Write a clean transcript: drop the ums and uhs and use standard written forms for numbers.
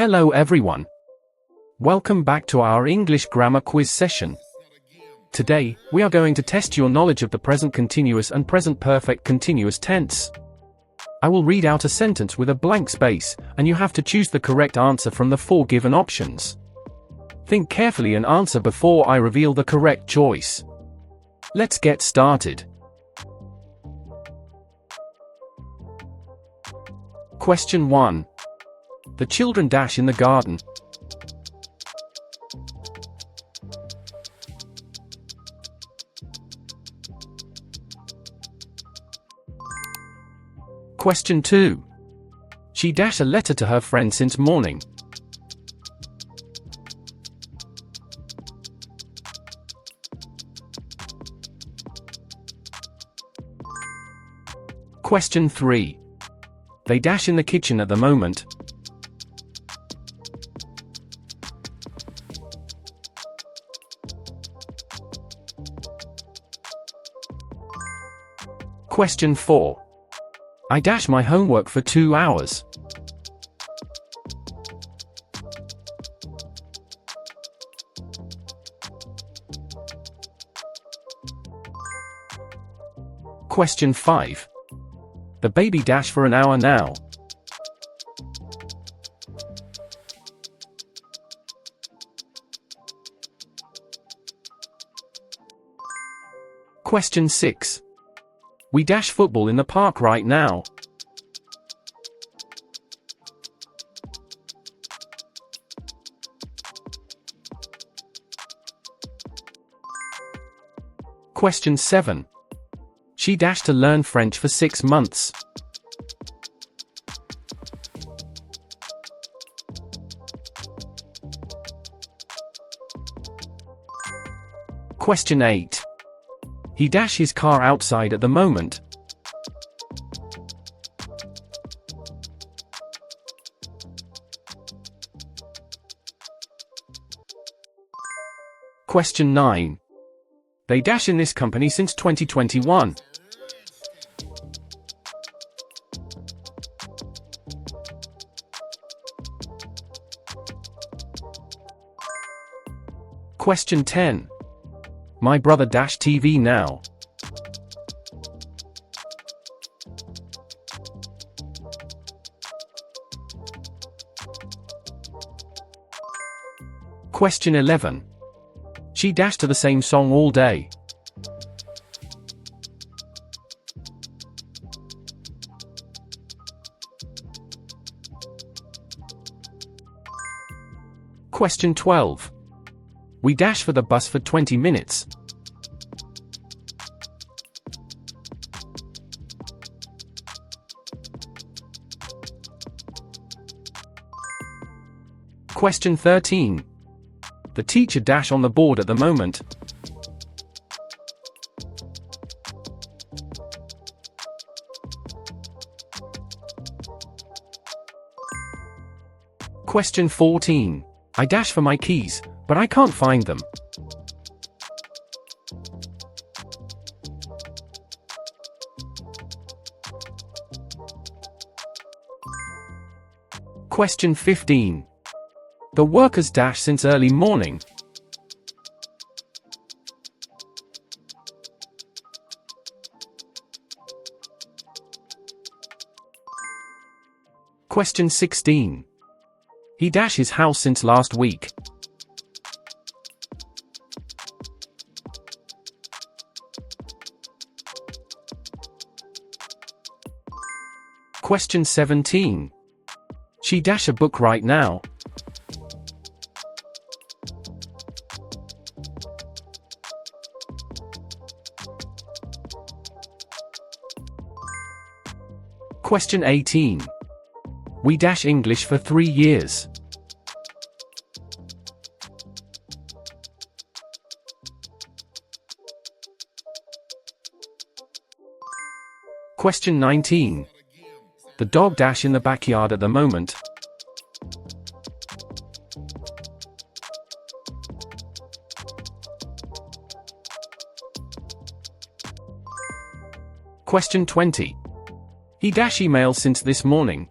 Hello everyone. Welcome back to our English grammar quiz session. Today, we are going to test your knowledge of the present continuous and present perfect continuous tense. I will read out a sentence with a blank space, and you have to choose the correct answer from the 4 given options. Think carefully and answer before I reveal the correct choice. Let's get started. Question 1. The children dash in the garden. Question 2. She dashed a letter to her friend since morning. Question 3. They dash in the kitchen at the moment. Question 4. I dash my homework for 2 hours. Question 5. The baby dash for an hour now. Question 6. We dash football in the park right now. Question 7. She dashed to learn French for 6 months. Question 8. He dash his car outside at the moment. Question 9. They dash in this company since 2021. Question 10. My brother dash TV now. Question 11. She dashed to the same song all day. Question 12. We dash for the bus for 20 minutes. Question 13. The teacher dash on the board at the moment. Question 14. I dash for my keys, but I can't find them. Question 15. The workers dash since early morning. Question 16. He dash his house since last week. Question 17. She dash a book right now. Question 18. We dash English for 3 years. Question 19. The dog dash in the backyard at the moment. Question 20. He dash email since this morning.